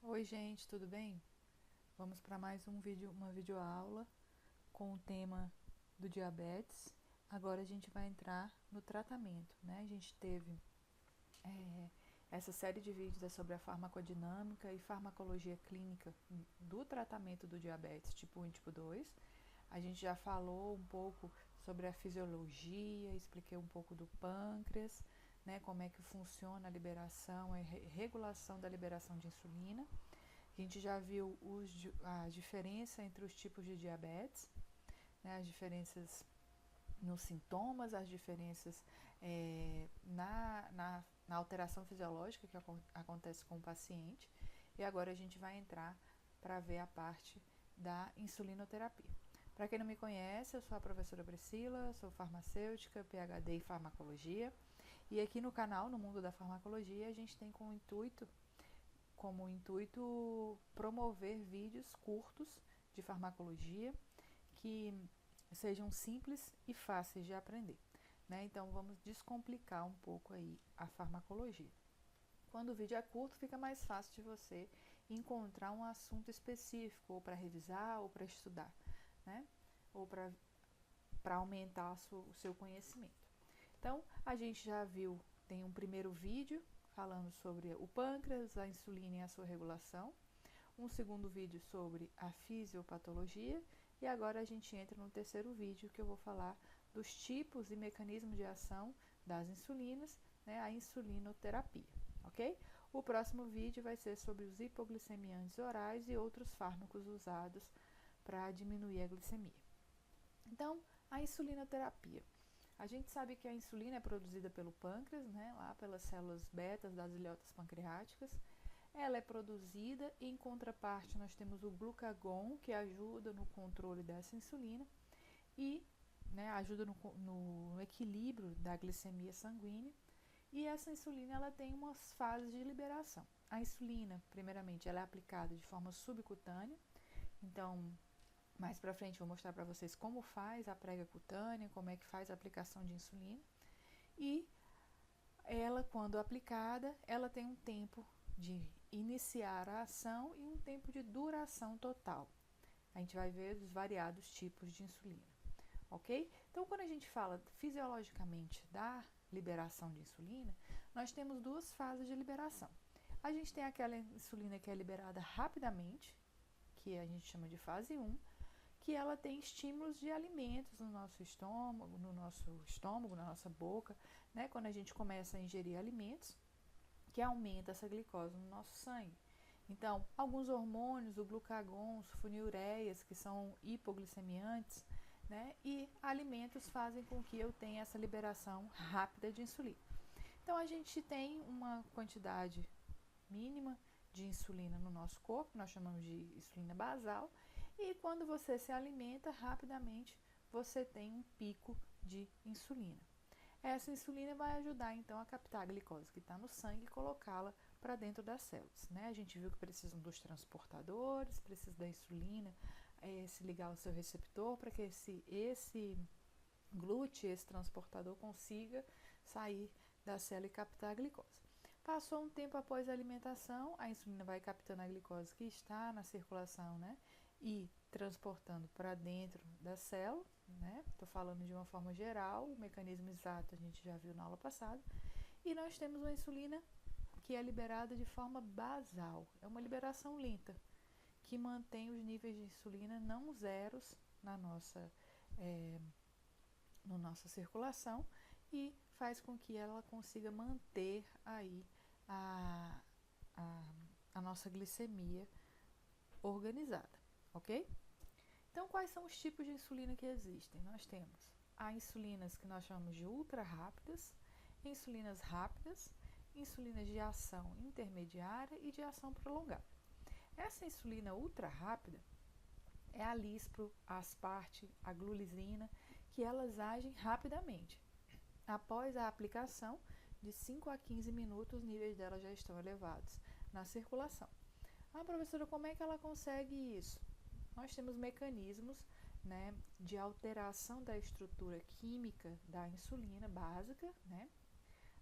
Oi gente, tudo bem? Vamos para mais uma videoaula com o tema do diabetes. Agora a gente vai entrar no tratamento, né? A gente teve essa série de vídeos é sobre a farmacodinâmica e farmacologia clínica do tratamento do diabetes tipo 1 e tipo 2. A gente já falou um pouco sobre a fisiologia, expliquei um pouco do pâncreas, né? Como é que funciona a liberação, a regulação da liberação de insulina. A gente já viu a diferença entre os tipos de diabetes, né, as diferenças nos sintomas, as diferenças na alteração fisiológica que acontece com o paciente. E agora a gente vai entrar para ver a parte da insulinoterapia. Para quem não me conhece, eu sou a professora Priscila, sou farmacêutica, PhD em farmacologia. E aqui no canal, no Mundo da Farmacologia, a gente tem como intuito promover vídeos curtos de farmacologia que sejam simples e fáceis de aprender, né? Então vamos descomplicar um pouco aí a farmacologia. Quando o vídeo é curto, fica mais fácil de você encontrar um assunto específico, ou para revisar, ou para estudar, né? Ou para aumentar o seu conhecimento. Então, a gente já viu, tem um primeiro vídeo falando sobre o pâncreas, a insulina e a sua regulação, um segundo vídeo sobre a fisiopatologia, e agora a gente entra no terceiro vídeo que eu vou falar dos tipos e mecanismos de ação das insulinas, né, a insulinoterapia, ok? O próximo vídeo vai ser sobre os hipoglicemiantes orais e outros fármacos usados para diminuir a glicemia. Então, a insulinoterapia. A gente sabe que a insulina é produzida pelo pâncreas, né, lá pelas células betas das ilhotas pancreáticas. Ela é produzida e, em contraparte, nós temos o glucagon, que ajuda no controle dessa insulina e, né, ajuda no equilíbrio da glicemia sanguínea. E essa insulina ela tem umas fases de liberação. A insulina, primeiramente, ela é aplicada de forma subcutânea. Então, mais para frente vou mostrar para vocês como faz a prega cutânea, como é que faz a aplicação de insulina. E ela, quando aplicada, ela tem um tempo de iniciar a ação e um tempo de duração total. A gente vai ver os variados tipos de insulina, ok? Então, quando a gente fala fisiologicamente da liberação de insulina, nós temos duas fases de liberação. A gente tem aquela insulina que é liberada rapidamente, que a gente chama de fase 1, que ela tem estímulos de alimentos no nosso estômago, na nossa boca, né? Quando a gente começa a ingerir alimentos, que aumenta essa glicose no nosso sangue. Então, alguns hormônios, o glucagon, sulfonilureias, que são hipoglicemiantes, né? E alimentos fazem com que eu tenha essa liberação rápida de insulina. Então, a gente tem uma quantidade mínima de insulina no nosso corpo, nós chamamos de insulina basal, e quando você se alimenta rapidamente, você tem um pico de insulina. Essa insulina vai ajudar então a captar a glicose que está no sangue e colocá-la para dentro das células, né? A gente viu que precisam dos transportadores, precisa da insulina se ligar ao seu receptor para que esse glúteo, esse transportador, consiga sair da célula e captar a glicose. Passou um tempo após a alimentação, a insulina vai captando a glicose que está na circulação, né? E transportando para dentro da célula, né? Estou falando de uma forma geral, o mecanismo exato a gente já viu na aula passada. E nós temos uma insulina que é liberada de forma basal, é uma liberação lenta, que mantém os níveis de insulina não zeros na nossa circulação e faz com que ela consiga manter aí a, a, a nossa glicemia organizada, ok? Então, quais são os tipos de insulina que existem? Nós temos as insulinas que nós chamamos de ultra rápidas, insulinas rápidas, insulinas de ação intermediária e de ação prolongada. Essa insulina ultra rápida é a lispro, a asparte, a glulisina, que elas agem rapidamente. Após a aplicação, de 5 a 15 minutos, os níveis dela já estão elevados na circulação. Ah, professora, como é que ela consegue isso? Nós temos mecanismos, né, de alteração da estrutura química da insulina básica, né,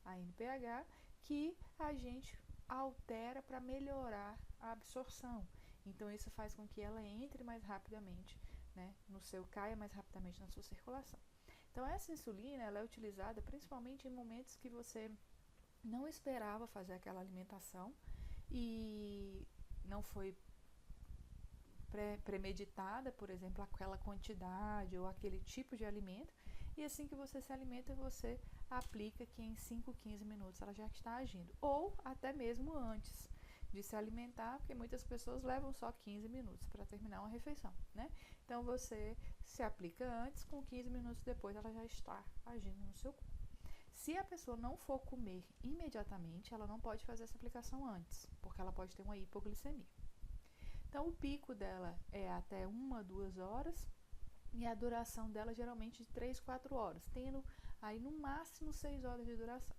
a NPH, que a gente altera para melhorar a absorção. Então isso faz com que ela entre mais rapidamente, né, caia mais rapidamente na sua circulação. Então essa insulina, ela é utilizada principalmente em momentos que você não esperava fazer aquela alimentação e não foi premeditada, por exemplo, aquela quantidade ou aquele tipo de alimento, e assim que você se alimenta, você aplica que em 5, 15 minutos ela já está agindo, ou até mesmo antes de se alimentar, porque muitas pessoas levam só 15 minutos para terminar uma refeição, né? Então você se aplica antes, com 15 minutos depois ela já está agindo no seu corpo. Se a pessoa não for comer imediatamente, ela não pode fazer essa aplicação antes, porque ela pode ter uma hipoglicemia. Então, o pico dela é até 1, 2 horas e a duração dela geralmente de 3, 4 horas, tendo aí no máximo 6 horas de duração.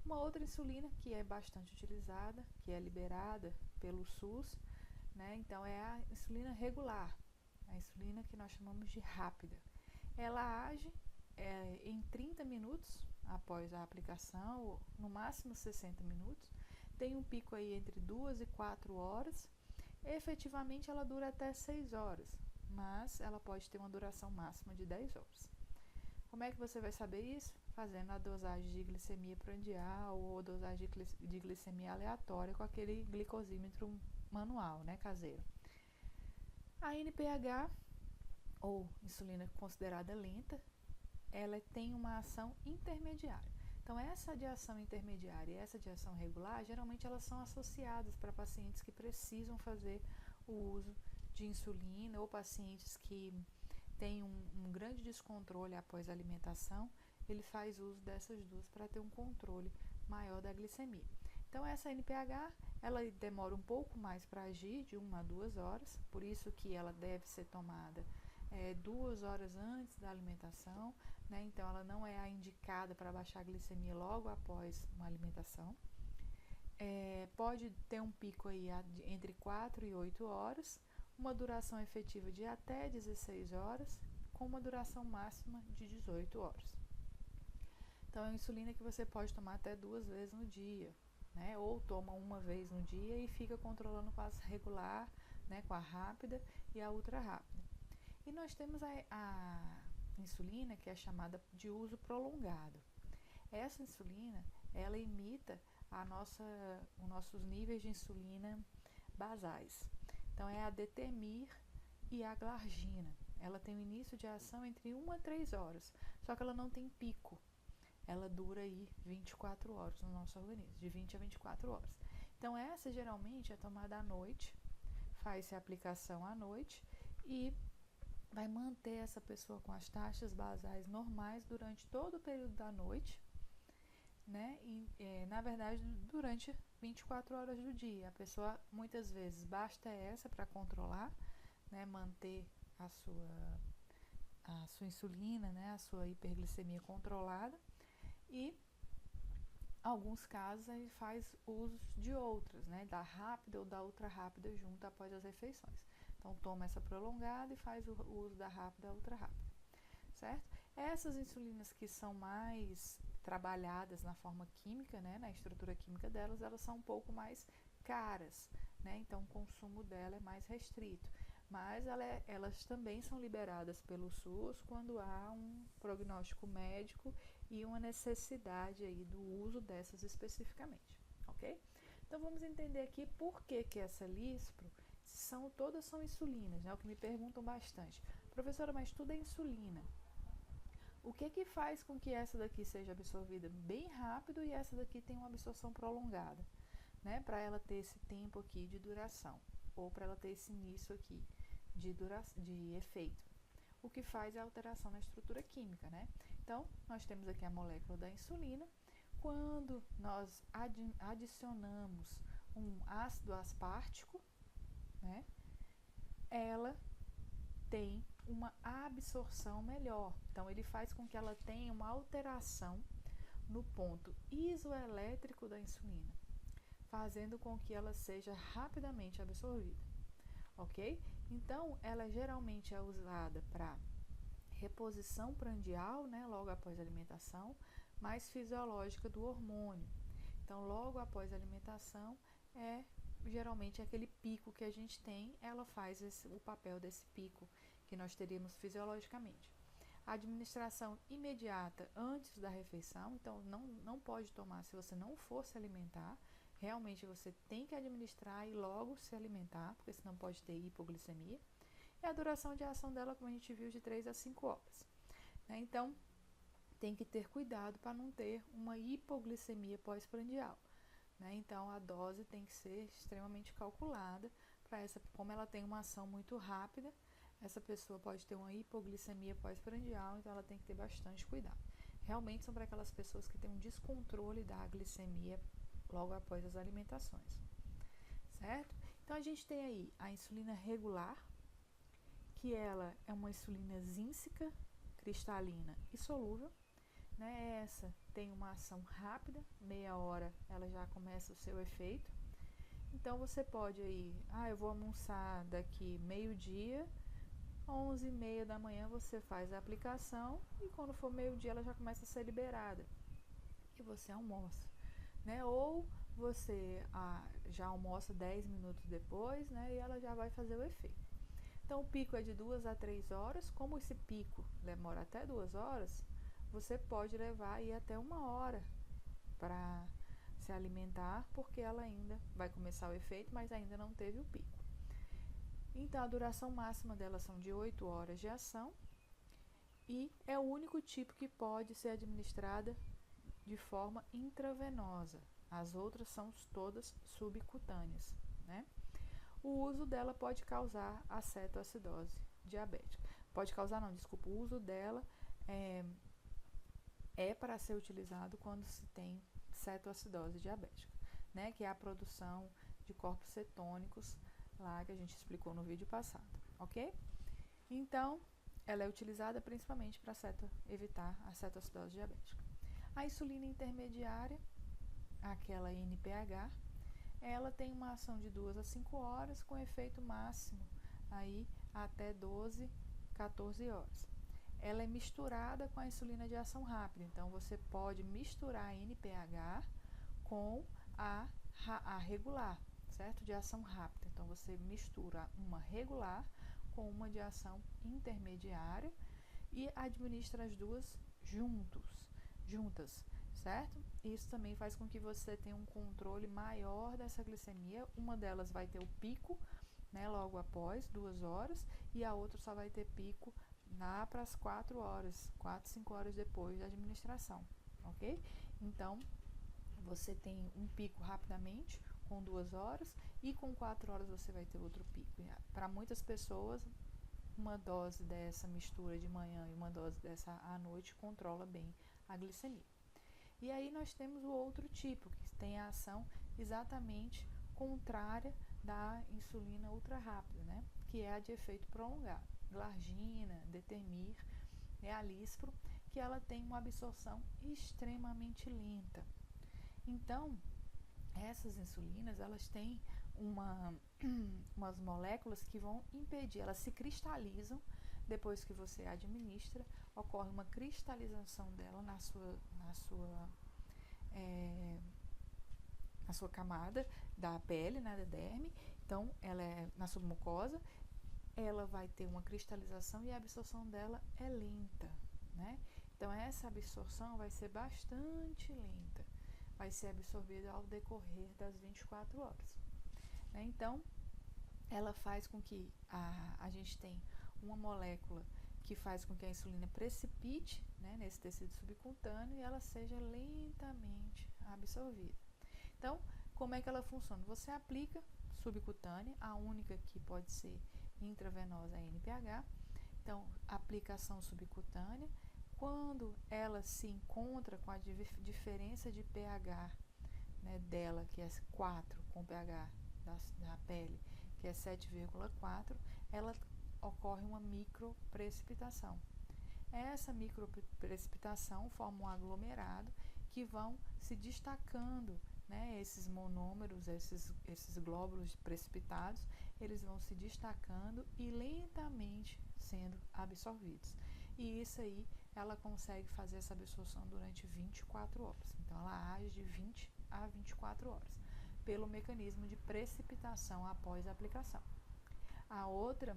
Uma outra insulina que é bastante utilizada, que é liberada pelo SUS, né? Então é a insulina regular, a insulina que nós chamamos de rápida. Ela age em 30 minutos após a aplicação, no máximo 60 minutos, tem um pico aí entre 2 e 4 horas. Efetivamente ela dura até 6 horas, mas ela pode ter uma duração máxima de 10 horas. Como é que você vai saber isso? Fazendo a dosagem de glicemia prandial ou dosagem de glicemia aleatória com aquele glicosímetro manual, né, caseiro. A NPH, ou insulina considerada lenta, ela tem uma ação intermediária. Então, essa de ação intermediária e essa de ação regular, geralmente elas são associadas para pacientes que precisam fazer o uso de insulina ou pacientes que têm um grande descontrole após a alimentação, ele faz uso dessas duas para ter um controle maior da glicemia. Então, essa NPH, ela demora um pouco mais para agir, de 1 a 2 horas, por isso que ela deve ser tomada 2 horas antes da alimentação, né? Então ela não é a indicada para baixar a glicemia logo após uma alimentação. Pode ter um pico aí entre 4 e 8 horas, uma duração efetiva de até 16 horas, com uma duração máxima de 18 horas. Então é uma insulina que você pode tomar até 2 vezes no dia, né? Ou toma uma vez no dia e fica controlando com a regular, né? Com a rápida e a ultra rápida. E nós temos a insulina que é chamada de uso prolongado. Essa insulina, ela imita os nossos níveis de insulina basais. Então, é a detemir e a glargina. Ela tem um início de ação entre 1 a 3 horas, só que ela não tem pico. Ela dura aí 24 horas no nosso organismo, de 20 a 24 horas. Então, essa geralmente é tomada à noite, faz-se a aplicação à noite e vai manter essa pessoa com as taxas basais normais durante todo o período da noite, né? E, na verdade, durante 24 horas do dia. A pessoa, muitas vezes, basta essa para controlar, né? Manter a sua insulina, né? A sua hiperglicemia controlada. E, alguns casos, ele faz uso de outras, né? Da rápida ou da ultra rápida junto após as refeições. Então, toma essa prolongada e faz o uso da rápida e ultra rápida, certo? Essas insulinas que são mais trabalhadas na forma química, né, na estrutura química delas, elas são um pouco mais caras, né? Então, o consumo dela é mais restrito. Mas elas também são liberadas pelo SUS quando há um prognóstico médico e uma necessidade aí do uso dessas especificamente, ok? Então, vamos entender aqui por que essa Lispro todas são insulinas, né? O que me perguntam bastante. Professora, mas tudo é insulina. O que faz com que essa daqui seja absorvida bem rápido e essa daqui tenha uma absorção prolongada, né? Para ela ter esse tempo aqui de duração, ou para ela ter esse início aqui de efeito. O que faz é a alteração na estrutura química, né? Então, nós temos aqui a molécula da insulina. Quando nós adicionamos um ácido aspartico, né, ela tem uma absorção melhor. Então, ele faz com que ela tenha uma alteração no ponto isoelétrico da insulina, fazendo com que ela seja rapidamente absorvida, ok? Então, ela geralmente é usada para reposição prandial, né, logo após a alimentação, mais fisiológica do hormônio. Então, logo após a alimentação, geralmente aquele pico que a gente tem, ela faz o papel desse pico que nós teríamos fisiologicamente. A administração imediata antes da refeição, então não pode tomar se você não for se alimentar, realmente você tem que administrar e logo se alimentar, porque senão pode ter hipoglicemia. E a duração de ação dela, como a gente viu, de 3 a 5 horas. Né? Então, tem que ter cuidado para não ter uma hipoglicemia pós-prandial. Né? Então, a dose tem que ser extremamente calculada, como ela tem uma ação muito rápida, essa pessoa pode ter uma hipoglicemia pós-prandial, então ela tem que ter bastante cuidado. Realmente são para aquelas pessoas que têm um descontrole da glicemia logo após as alimentações, certo? Então a gente tem aí a insulina regular, que ela é uma insulina zínsica, cristalina e solúvel, né? Essa tem uma ação rápida, meia hora ela já começa o seu efeito. Então você pode aí, eu vou almoçar daqui meio-dia, 11h30 da manhã você faz a aplicação e quando for meio-dia ela já começa a ser liberada e você almoça, né? Ou você já almoça 10 minutos depois, né? E ela já vai fazer o efeito. Então o pico é de 2 a 3 horas. Como esse pico demora até 2 horas, você pode levar aí até 1 hora para se alimentar, porque ela ainda vai começar o efeito, mas ainda não teve o pico. Então, a duração máxima dela são de 8 horas de ação e é o único tipo que pode ser administrada de forma intravenosa. As outras são todas subcutâneas, né? O uso dela pode causar acetoacidose diabética. Pode causar não, desculpa, o uso dela é para ser utilizado quando se tem cetoacidose diabética, né? Que é a produção de corpos cetônicos lá que a gente explicou no vídeo passado, ok? Então, ela é utilizada principalmente para evitar a cetoacidose diabética. A insulina intermediária, aquela NPH, ela tem uma ação de 2 a 5 horas com efeito máximo aí até 12, 14 horas. Ela é misturada com a insulina de ação rápida, então você pode misturar a NPH com a regular, certo? De ação rápida. Então você mistura uma regular com uma de ação intermediária e administra as duas juntas, certo? Isso também faz com que você tenha um controle maior dessa glicemia. Uma delas vai ter o pico, né, logo após 2 horas, e a outra só vai ter pico lá para as 4 horas, 4, 5 horas depois da administração, ok? Então, você tem um pico rapidamente, com 2 horas, e com 4 horas você vai ter outro pico. Para muitas pessoas, uma dose dessa mistura de manhã e uma dose dessa à noite controla bem a glicemia. E aí nós temos o outro tipo, que tem a ação exatamente contrária da insulina ultra rápida, né? Que é a de efeito prolongado. Glargina, Detemir, Alispro, que ela tem uma absorção extremamente lenta. Então, essas insulinas, elas têm umas moléculas que vão impedir, elas se cristalizam depois que você administra, ocorre uma cristalização dela na sua camada da pele, né, da derme. Então, ela é na submucosa, ela vai ter uma cristalização e a absorção dela é lenta, né? Então, essa absorção vai ser bastante lenta, vai ser absorvida ao decorrer das 24 horas. Né? Então, ela faz com que a gente tenha uma molécula que faz com que a insulina precipite, né, nesse tecido subcutâneo e ela seja lentamente absorvida. Então, como é que ela funciona? Você aplica subcutânea, a única que pode ser intravenosa é a NPH. Então, aplicação subcutânea. Quando ela se encontra com a diferença de pH, né, dela, que é 4, com pH da pele, que é 7,4, ela ocorre uma microprecipitação. Essa microprecipitação forma um aglomerado que vão se destacando, né, esses monômeros, esses glóbulos precipitados, eles vão se destacando e lentamente sendo absorvidos. E isso aí, ela consegue fazer essa absorção durante 24 horas. Então, ela age de 20 a 24 horas, pelo mecanismo de precipitação após a aplicação. A outra,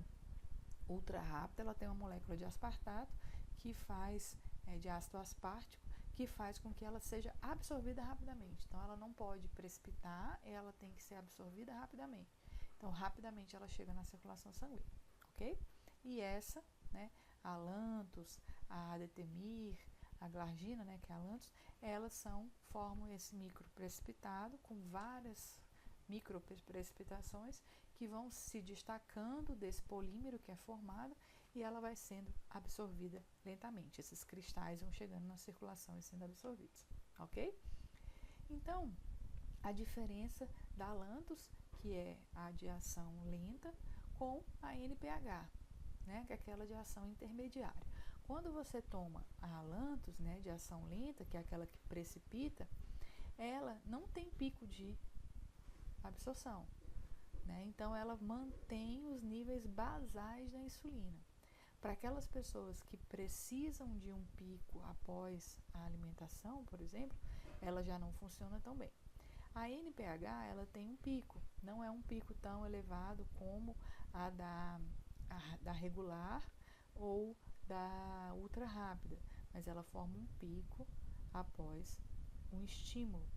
ultra rápida, ela tem uma molécula de aspartato que faz, de ácido aspartico, que faz com que ela seja absorvida rapidamente. Então, ela não pode precipitar, ela tem que ser absorvida rapidamente. Então, rapidamente ela chega na circulação sanguínea, ok? E essa, né, a Lantus, a Adetemir, a Glargina, né, que é a Lantus, elas formam esse microprecipitado com várias microprecipitações que vão se destacando desse polímero que é formado e ela vai sendo absorvida lentamente. Esses cristais vão chegando na circulação e sendo absorvidos, ok? Então, a diferença da Lantus, que é a de ação lenta, com a NPH, né, que é aquela de ação intermediária. Quando você toma a Lantus, né, de ação lenta, que é aquela que precipita, ela não tem pico de absorção, né? Então ela mantém os níveis basais da insulina. Para aquelas pessoas que precisam de um pico após a alimentação, por exemplo, ela já não funciona tão bem. A NPH, ela tem um pico, não é um pico tão elevado como a da regular ou da ultra rápida, mas ela forma um pico após um estímulo.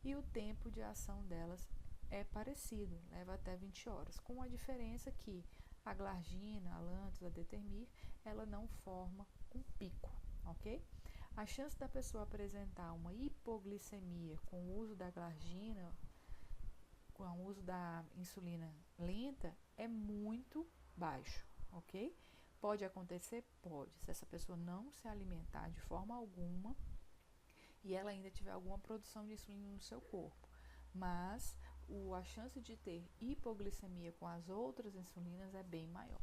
E o tempo de ação delas é parecido, leva até 20 horas, com a diferença que a Glargina, a Lantus, a Detemir, ela não forma um pico, ok? A chance da pessoa apresentar uma hipoglicemia com o uso da Glargina, com o uso da insulina lenta, é muito baixo, ok? Pode acontecer? Pode. Se essa pessoa não se alimentar de forma alguma e ela ainda tiver alguma produção de insulina no seu corpo, mas a chance de ter hipoglicemia com as outras insulinas é bem maior,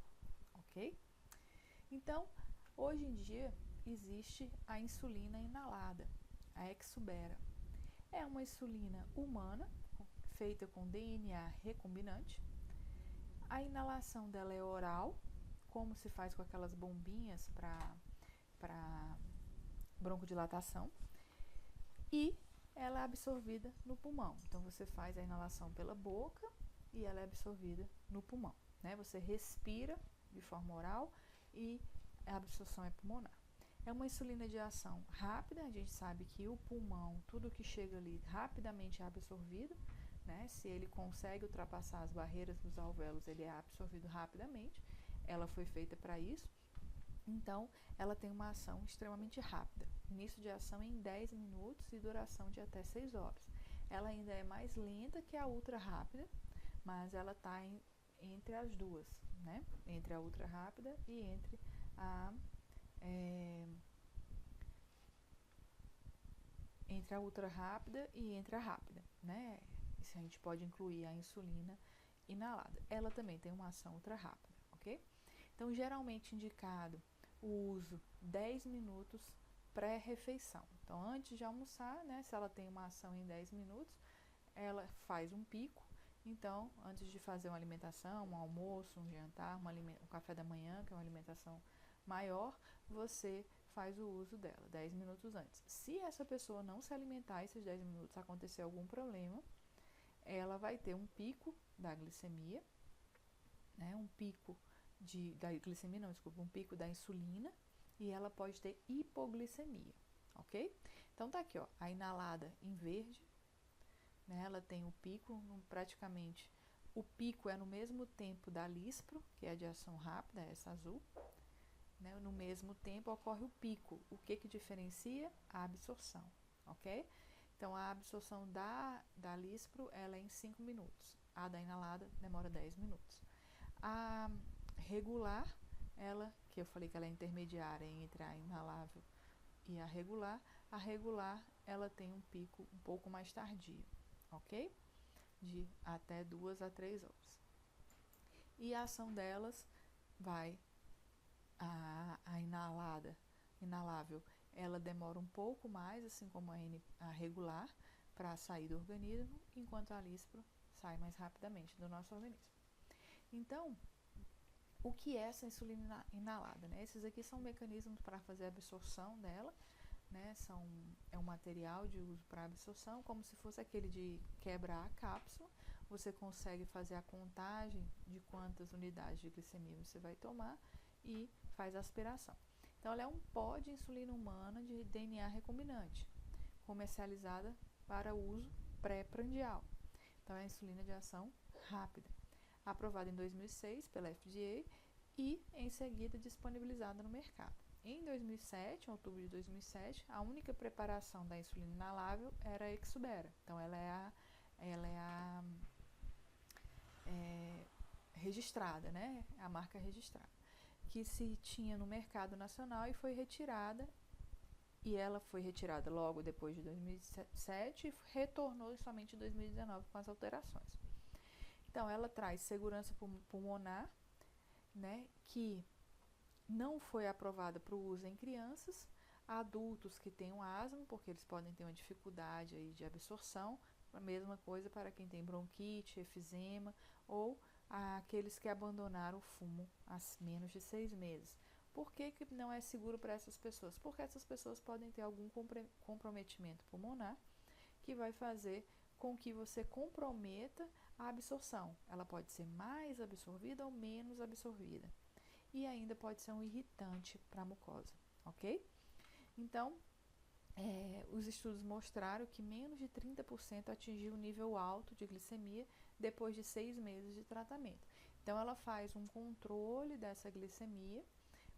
ok? Então, hoje em dia, existe a insulina inalada, a Exubera. É uma insulina humana, feita com DNA recombinante. A inalação dela é oral, como se faz com aquelas bombinhas para broncodilatação. E ela é absorvida no pulmão. Então, você faz a inalação pela boca e ela é absorvida no pulmão, né? Você respira de forma oral e a absorção é pulmonar. É uma insulina de ação rápida, a gente sabe que o pulmão, tudo que chega ali rapidamente é absorvido, né? Se ele consegue ultrapassar as barreiras dos alvéolos, ele é absorvido rapidamente. Ela foi feita para isso. Então, ela tem uma ação extremamente rápida. Início de ação em 10 minutos e duração de até 6 horas. Ela ainda é mais lenta que a ultra rápida, mas ela está entre as duas, né? Entre a ultra rápida e entre entre a ultra rápida e entre a rápida, né? Isso a gente pode incluir a insulina inalada. Ela também tem uma ação ultra rápida, ok? Então, geralmente indicado o uso 10 minutos pré-refeição. Então, antes de almoçar, né, se ela tem uma ação em 10 minutos, ela faz um pico. Então, antes de fazer uma alimentação, um almoço, um jantar, um café da manhã, que é uma alimentação maior, você faz o uso dela 10 minutos antes. Se essa pessoa não se alimentar esses 10 minutos, acontecer algum problema, ela vai ter um pico da glicemia, né, um pico da glicemia, não, desculpa, um pico da insulina, e ela pode ter hipoglicemia, ok? Então tá aqui, ó, a inalada em verde, né, ela tem o pico, praticamente, o pico é no mesmo tempo da Lispro, que é de ação rápida, essa azul, né, no mesmo tempo ocorre o pico. O que diferencia? A absorção, ok? Então, a absorção da Lispro, ela é em 5 minutos, a da inalada demora 10 minutos. A regular, ela, que eu falei que ela é intermediária entre a inalável e a regular, ela tem um pico um pouco mais tardio, ok? De até 2 a 3 horas. E a ação delas vai, a inalável, ela demora um pouco mais, assim como a regular, para sair do organismo, enquanto a Lispro sai mais rapidamente do nosso organismo. Então, o que é essa insulina inalada, né? Esses aqui são mecanismos para fazer a absorção dela, né? É um material de uso para absorção, como se fosse aquele de quebrar a cápsula. Você consegue fazer a contagem de quantas unidades de glicemia você vai tomar e faz a aspiração. Então, ela é um pó de insulina humana de DNA recombinante, comercializada para uso pré-prandial. Então, é a insulina de ação rápida, aprovada em 2006 pela FDA e, em seguida, disponibilizada no mercado. Em 2007, em outubro de 2007, a única preparação da insulina inalável era a Exubera. Então, ela é a registrada, né? A marca registrada, que se tinha no mercado nacional e foi retirada. E ela foi retirada logo depois de 2007 e retornou somente em 2019 com as alterações. Então, ela traz segurança pulmonar, né, que não foi aprovada para o uso em crianças, adultos que tenham asma, porque eles podem ter uma dificuldade aí de absorção, a mesma coisa para quem tem bronquite, efizema, ou aqueles que abandonaram o fumo há menos de 6 meses. Por que não é seguro para essas pessoas? Porque essas pessoas podem ter algum comprometimento pulmonar que vai fazer com que você comprometa a absorção. Ela pode ser mais absorvida ou menos absorvida. E ainda pode ser um irritante para a mucosa, ok? Então, os estudos mostraram que menos de 30% atingiu um nível alto de glicemia depois de 6 meses de tratamento. Então, ela faz um controle dessa glicemia.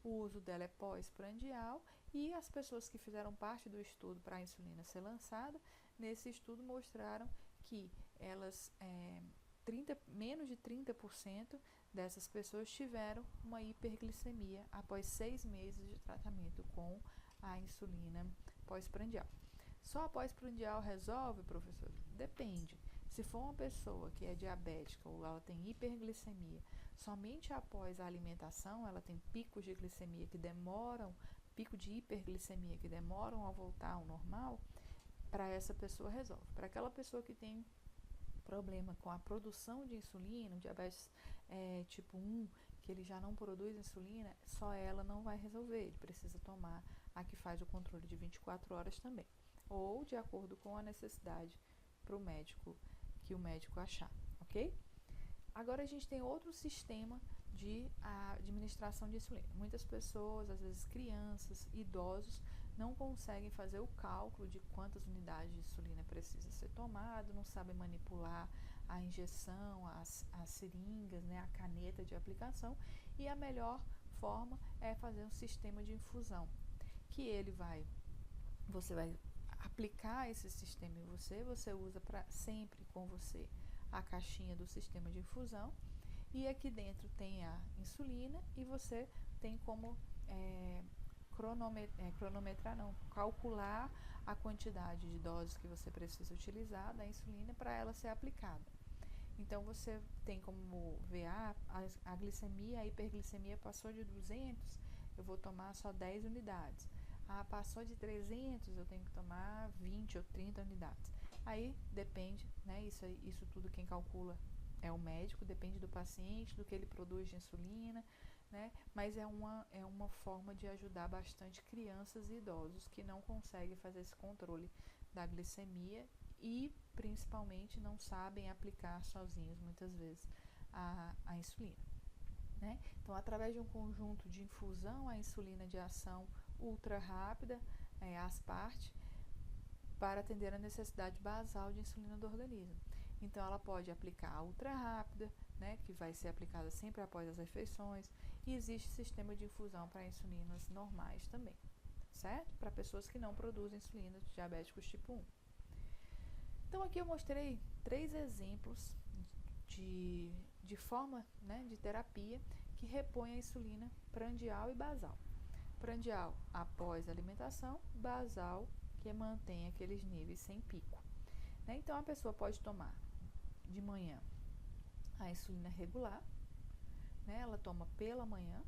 O uso dela é pós-prandial e as pessoas que fizeram parte do estudo para a insulina ser lançada, nesse estudo mostraram que menos de 30% dessas pessoas tiveram uma hiperglicemia após 6 meses de tratamento com a insulina pós-prandial. Só a pós-prandial resolve, professor? Depende. Se for uma pessoa que é diabética ou ela tem hiperglicemia, somente após a alimentação ela tem picos de glicemia que demoram, pico de hiperglicemia que demoram a voltar ao normal, para essa pessoa resolve. Para aquela pessoa que tem problema com a produção de insulina, diabetes tipo 1, que ele já não produz insulina, só ela não vai resolver, ele precisa tomar a que faz o controle de 24 horas também, ou de acordo com a necessidade para o médico, que o médico achar, ok? Agora a gente tem outro sistema de administração de insulina. Muitas pessoas, às vezes crianças, idosos, não conseguem fazer o cálculo de quantas unidades de insulina precisa ser tomado, não sabem manipular a injeção, as seringas, né, a caneta de aplicação, e a melhor forma é fazer um sistema de infusão, que você vai aplicar esse sistema em você usa sempre com você a caixinha do sistema de infusão, e aqui dentro tem a insulina e você tem como calcular a quantidade de doses que você precisa utilizar da insulina para ela ser aplicada. Então, você tem como ver a glicemia, a hiperglicemia passou de 200, eu vou tomar só 10 unidades. Passou de 300, eu tenho que tomar 20 ou 30 unidades. Aí depende, né? Isso tudo quem calcula é o médico, depende do paciente, do que ele produz de insulina, né? Mas é uma forma de ajudar bastante crianças e idosos que não conseguem fazer esse controle da glicemia e principalmente não sabem aplicar sozinhos muitas vezes a insulina, né? Então, através de um conjunto de infusão, a insulina de ação ultra rápida, asparte, para atender a necessidade basal de insulina do organismo. Então, ela pode aplicar a ultra rápida, né, que vai ser aplicada sempre após as refeições, e existe sistema de infusão para insulinas normais também, certo? Para pessoas que não produzem insulina, de diabéticos tipo 1. Então, aqui eu mostrei 3 exemplos de forma, né, de terapia que repõe a insulina prandial e basal. Prandial após a alimentação, basal que mantém aqueles níveis sem pico, né? Então, a pessoa pode tomar de manhã a insulina regular, né? Ela toma pela manhã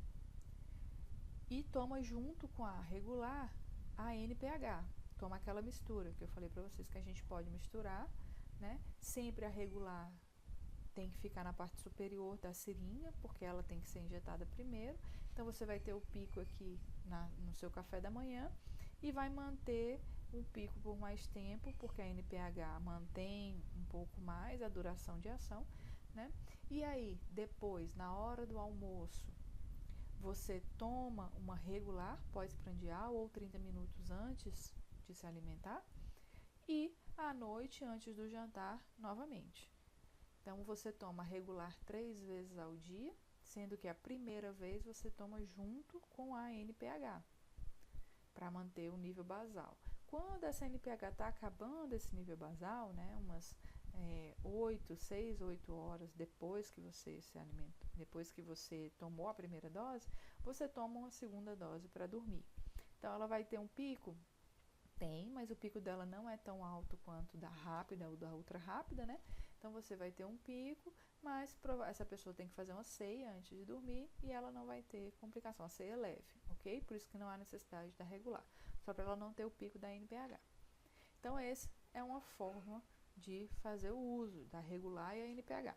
e toma junto com a regular a NPH, toma aquela mistura que eu falei para vocês que a gente pode misturar, né? Sempre a regular tem que ficar na parte superior da seringa, porque ela tem que ser injetada primeiro. Então, você vai ter o pico aqui no seu café da manhã e vai manter o pico por mais tempo, porque a NPH mantém um pouco mais a duração de ação, né? E aí, depois, na hora do almoço, você toma uma regular pós-prandial ou 30 minutos antes de se alimentar e à noite, antes do jantar, novamente. Então, você toma regular 3 vezes ao dia, sendo que a primeira vez você toma junto com a NPH, para manter o nível basal. Quando essa NPH está acabando esse nível basal, né, umas 6, 8 horas depois que você se alimenta, depois que você tomou a primeira dose, você toma uma segunda dose para dormir. Então, ela vai ter um pico? Tem, mas o pico dela não é tão alto quanto da rápida ou da ultra rápida, né? Então, você vai ter um pico, mas essa pessoa tem que fazer uma ceia antes de dormir e ela não vai ter complicação. A ceia é leve, ok? Por isso que não há necessidade da regular, só para ela não ter o pico da NPH. Então, essa é uma forma de fazer o uso da regular e a NPH.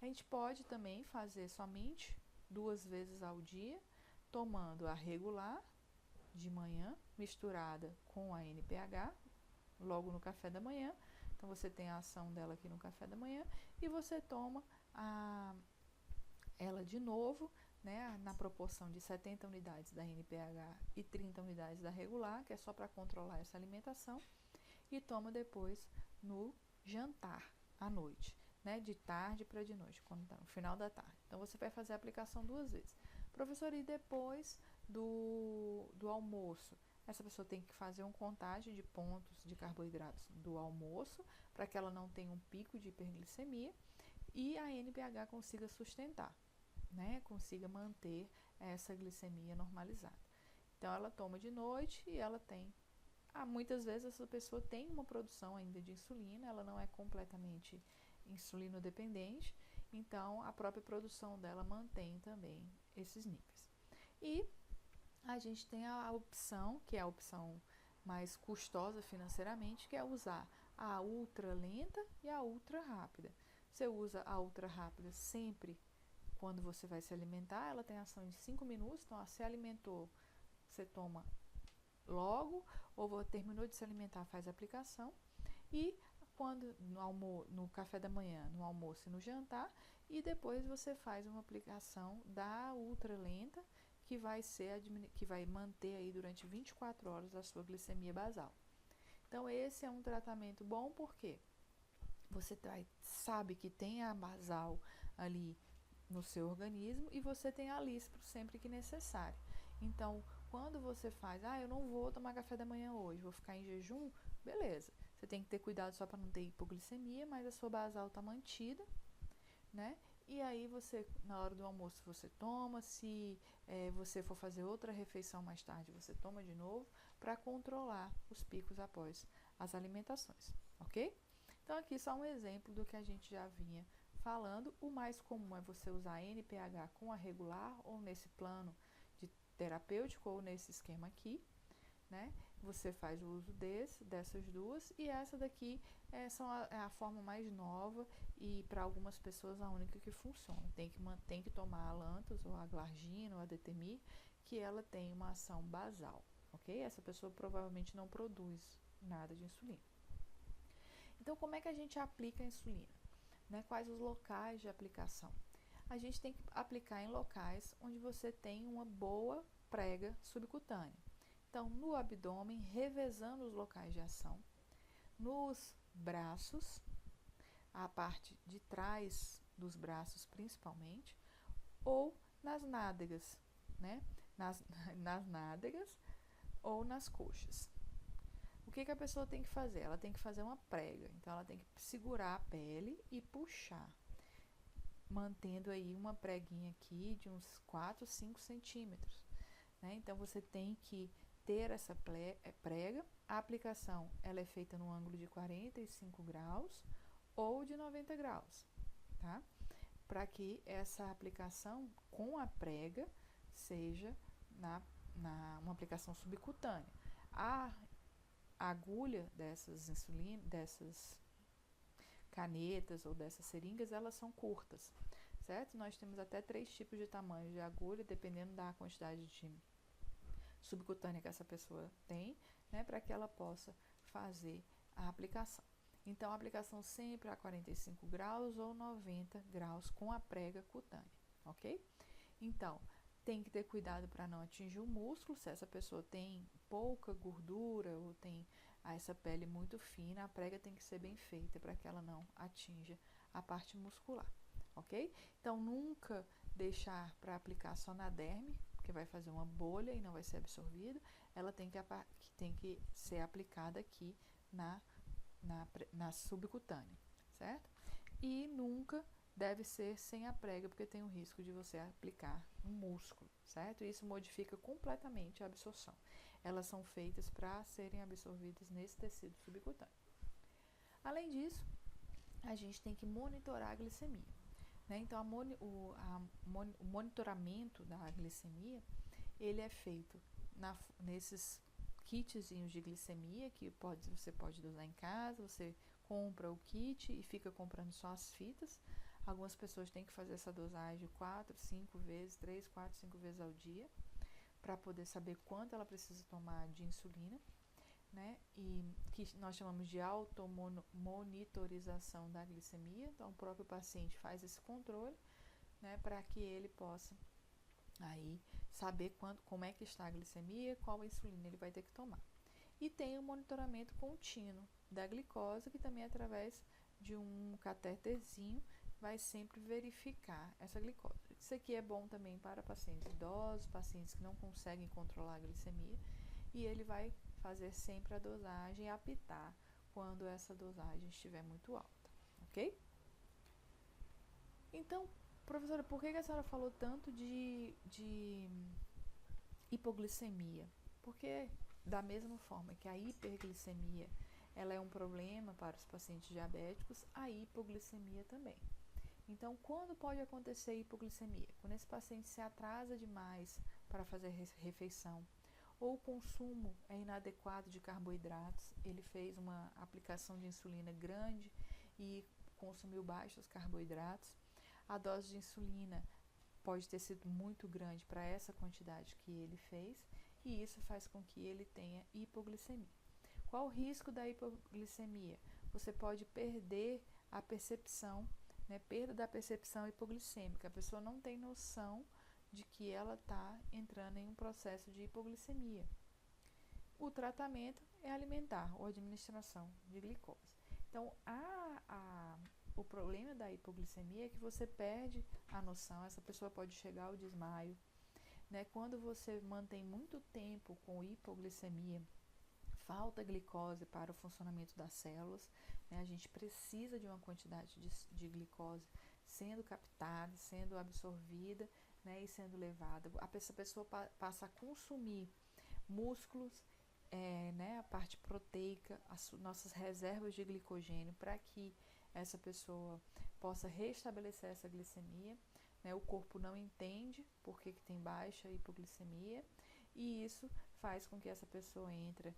A gente pode também fazer somente 2 vezes ao dia, tomando a regular de manhã, misturada com a NPH, logo no café da manhã. Então, você tem a ação dela aqui no café da manhã e você toma ela de novo, né, na proporção de 70 unidades da NPH e 30 unidades da regular, que é só para controlar essa alimentação, e toma depois no jantar, à noite, né, de tarde para de noite, quando tá no final da tarde. Então, você vai fazer a aplicação 2 vezes. Professor, e depois do almoço? Essa pessoa tem que fazer uma contagem de pontos de carboidratos do almoço, para que ela não tenha um pico de hiperglicemia e a NPH consiga sustentar, né, consiga manter essa glicemia normalizada. Então, ela toma de noite e ela tem muitas vezes essa pessoa tem uma produção ainda de insulina, ela não é completamente insulinodependente, então a própria produção dela mantém também esses níveis. E a gente tem a opção, que é a opção mais custosa financeiramente, que é usar a ultra lenta e a ultra rápida. Você usa a ultra rápida sempre quando você vai se alimentar, ela tem ação em 5 minutos, então se alimentou, você toma logo, ou terminou de se alimentar, faz a aplicação, e quando no café da manhã, no almoço e no jantar, e depois você faz uma aplicação da ultra lenta, que vai manter aí durante 24 horas a sua glicemia basal. Então, esse é um tratamento bom, porque você sabe que tem a basal ali no seu organismo e você tem a lispro sempre que necessário. Então, quando você faz, eu não vou tomar café da manhã hoje, vou ficar em jejum, beleza. Você tem que ter cuidado só para não ter hipoglicemia, mas a sua basal está mantida, né? E aí você, na hora do almoço, você toma, se você for fazer outra refeição mais tarde, você toma de novo, para controlar os picos após as alimentações, ok? Então, aqui só um exemplo do que a gente já vinha falando. O mais comum é você usar a NPH com a regular, ou nesse plano de terapêutico, ou nesse esquema aqui, né? Você faz o uso dessas duas, e essa daqui é a forma mais nova e para algumas pessoas a única que funciona. Tem que tomar a Lantus ou a Glargina ou a Detemir, que ela tem uma ação basal, ok? Essa pessoa provavelmente não produz nada de insulina. Então, como é que a gente aplica a insulina? Né? Quais os locais de aplicação? A gente tem que aplicar em locais onde você tem uma boa prega subcutânea. Então, no abdômen, revezando os locais de ação, nos braços, a parte de trás dos braços principalmente, ou nas nádegas, né? Nas nádegas ou nas coxas. O que a pessoa tem que fazer? Ela tem que fazer uma prega, então ela tem que segurar a pele e puxar, mantendo aí uma preguinha aqui de uns 4, 5 centímetros, né? Então, você tem que ter essa prega. A aplicação ela é feita no ângulo de 45 graus ou de 90 graus, tá? Para que essa aplicação com a prega seja uma aplicação subcutânea. A agulha dessas canetas ou dessas seringas, elas são curtas, certo? Nós temos até 3 tipos de tamanho de agulha, dependendo da quantidade de subcutânea que essa pessoa tem, né, para que ela possa fazer a aplicação. Então, a aplicação sempre a 45 graus ou 90 graus com a prega cutânea, ok? Então, tem que ter cuidado para não atingir o músculo. Se essa pessoa tem pouca gordura ou tem essa pele muito fina, a prega tem que ser bem feita para que ela não atinja a parte muscular, ok? Então, nunca deixar para aplicar só na derme, porque vai fazer uma bolha e não vai ser absorvido. Ela tem que ser aplicada aqui na subcutânea, certo? E nunca deve ser sem a prega, porque tem o risco de você aplicar um músculo, certo? Isso modifica completamente a absorção. Elas são feitas para serem absorvidas nesse tecido subcutâneo. Além disso, a gente tem que monitorar a glicemia, né? Então, o monitoramento da glicemia, ele é feito nesses kitzinhos de glicemia que você pode usar em casa. Você compra o kit e fica comprando só as fitas. Algumas pessoas têm que fazer essa dosagem 4, 5 vezes, 3, 4, 5 vezes ao dia, para poder saber quanto ela precisa tomar de insulina, né? E que nós chamamos de automonitorização da glicemia. Então, o próprio paciente faz esse controle, né, para que ele possa aí saber como é que está a glicemia, qual a insulina ele vai ter que tomar. E tem o monitoramento contínuo da glicose, que também através de um catéterzinho vai sempre verificar essa glicose. Isso aqui é bom também para pacientes idosos, pacientes que não conseguem controlar a glicemia, e ele vai fazer sempre a dosagem e apitar quando essa dosagem estiver muito alta, ok? Então, professora, por que a senhora falou tanto de hipoglicemia? Porque da mesma forma que a hiperglicemia ela é um problema para os pacientes diabéticos, a hipoglicemia também. Então, quando pode acontecer hipoglicemia? Quando esse paciente se atrasa demais para fazer refeição, ou o consumo é inadequado de carboidratos, ele fez uma aplicação de insulina grande e consumiu baixos carboidratos. A dose de insulina pode ter sido muito grande para essa quantidade que ele fez, e isso faz com que ele tenha hipoglicemia. Qual o risco da hipoglicemia? Você pode perder a percepção, né, perda da percepção hipoglicêmica. A pessoa não tem noção de que ela está entrando em um processo de hipoglicemia. O tratamento é alimentar ou administração de glicose. Então, o problema da hipoglicemia é que você perde a noção, essa pessoa pode chegar ao desmaio, né? Quando você mantém muito tempo com hipoglicemia, falta glicose para o funcionamento das células, né? A gente precisa de uma quantidade de glicose sendo captada, sendo absorvida, né? E sendo levada. Essa pessoa passa a consumir músculos, né? A parte proteica, as nossas reservas de glicogênio, para que essa pessoa possa restabelecer essa glicemia, né? O corpo não entende por que tem baixa hipoglicemia, e isso faz com que essa pessoa entre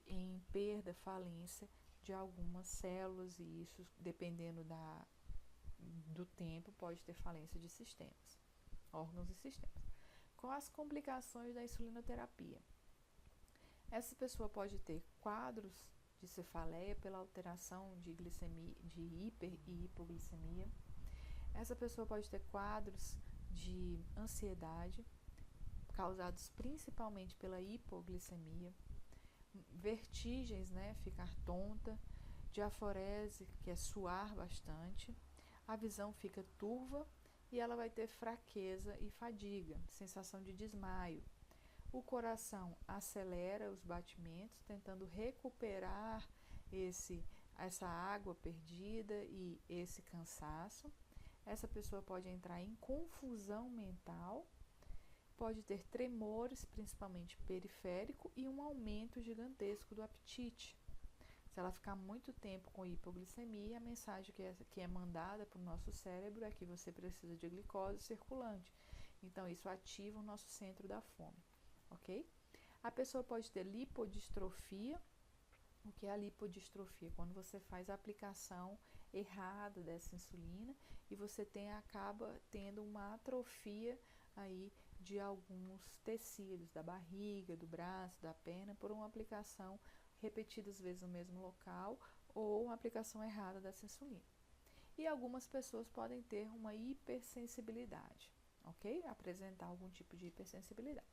em perda, falência de algumas células, e isso, dependendo do tempo, pode ter falência de sistemas, órgãos e sistemas. Com as complicações da insulinoterapia, essa pessoa pode ter quadros de cefaleia pela alteração de glicemia, de hiper e hipoglicemia. Essa pessoa pode ter quadros de ansiedade, causados principalmente pela hipoglicemia, vertigens, né, ficar tonta, diaforese, que é suar bastante, a visão fica turva e ela vai ter fraqueza e fadiga, sensação de desmaio. O coração acelera os batimentos, tentando recuperar essa água perdida e esse cansaço. Essa pessoa pode entrar em confusão mental, pode ter tremores, principalmente periférico, e um aumento gigantesco do apetite. Se ela ficar muito tempo com hipoglicemia, a mensagem que é mandada para o nosso cérebro é que você precisa de glicose circulante. Então, isso ativa o nosso centro da fome, ok? A pessoa pode ter lipodistrofia. O que é a lipodistrofia? Quando você faz a aplicação errada dessa insulina e você acaba tendo uma atrofia aí de alguns tecidos da barriga, do braço, da perna, por uma aplicação repetidas vezes no mesmo local ou uma aplicação errada dessa insulina. E algumas pessoas podem ter uma hipersensibilidade, ok? Apresentar algum tipo de hipersensibilidade.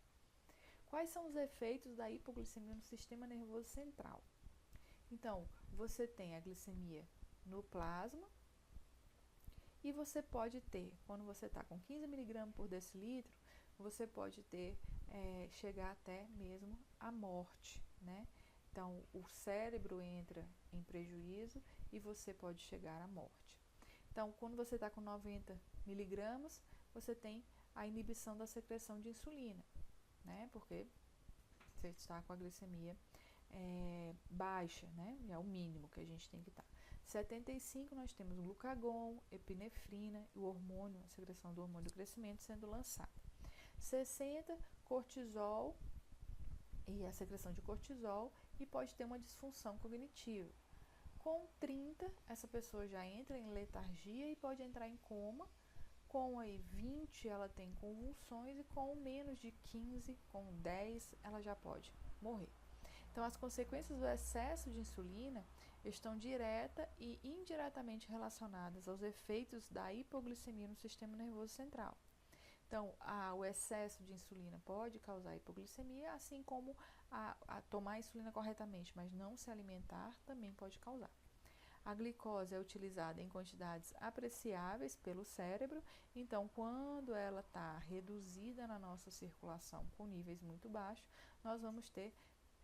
Quais são os efeitos da hipoglicemia no sistema nervoso central? Então, você tem a glicemia no plasma e você pode ter, quando você está com 15 mg por decilitro, você pode ter, chegar até mesmo à morte, né? Então, o cérebro entra em prejuízo e você pode chegar à morte. Então, quando você está com 90 miligramas, você tem a inibição da secreção de insulina, né? Porque você está com a glicemia baixa, né? É o mínimo que a gente tem que estar. 75 nós temos glucagon, epinefrina e o hormônio, a secreção do hormônio do crescimento sendo lançada. 60 cortisol e a secreção de cortisol e pode ter uma disfunção cognitiva. Com 30, essa pessoa já entra em letargia e pode entrar em coma. Com aí 20, ela tem convulsões e com menos de 15, com 10, ela já pode morrer. Então, as consequências do excesso de insulina estão direta e indiretamente relacionadas aos efeitos da hipoglicemia no sistema nervoso central. Então, o excesso de insulina pode causar hipoglicemia, assim como a tomar a insulina corretamente, mas não se alimentar, também pode causar. A glicose é utilizada em quantidades apreciáveis pelo cérebro, então quando ela está reduzida na nossa circulação com níveis muito baixos, nós vamos ter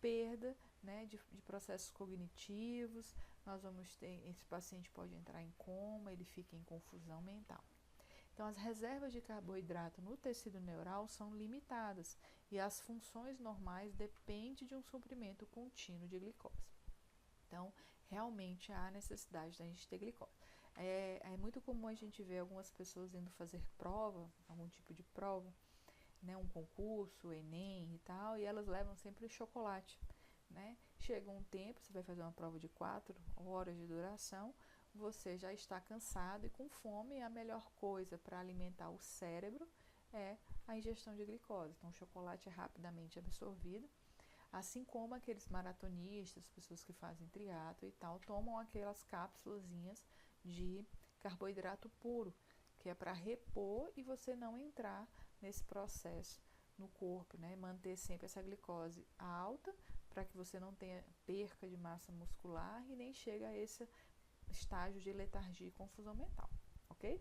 perda, né, de processos cognitivos, nós vamos ter, esse paciente pode entrar em coma, ele fica em confusão mental. Então, as reservas de carboidrato no tecido neural são limitadas e as funções normais dependem de um suprimento contínuo de glicose. Então, realmente há necessidade da gente ter glicose. É muito comum a gente ver algumas pessoas indo fazer prova, algum tipo de prova, né, um concurso, Enem e tal, e elas levam sempre chocolate, né? Chega um tempo, você vai fazer uma prova de 4 horas de duração, você já está cansado e com fome, e a melhor coisa para alimentar o cérebro é a ingestão de glicose. Então, o chocolate é rapidamente absorvido, assim como aqueles maratonistas, pessoas que fazem triatlo e tal, tomam aquelas cápsulazinhas de carboidrato puro, que é para repor e você não entrar nesse processo no corpo, né? Manter sempre essa glicose alta para que você não tenha perca de massa muscular e nem chegue a esse estágio de letargia e confusão mental, ok?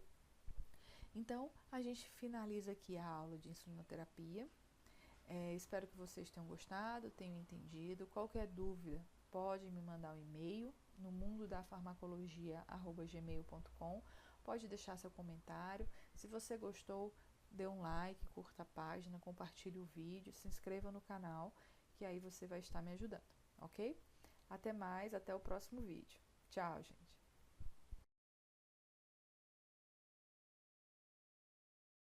Então, a gente finaliza aqui a aula de insulinoterapia. Espero que vocês tenham gostado, tenham entendido. Qualquer dúvida, pode me mandar um e-mail no mundodafarmacologia@gmail.com. Pode deixar seu comentário. Se você gostou, dê um like, curta a página, compartilhe o vídeo, se inscreva no canal, que aí você vai estar me ajudando, ok? Até mais, até o próximo vídeo. Tchau, gente!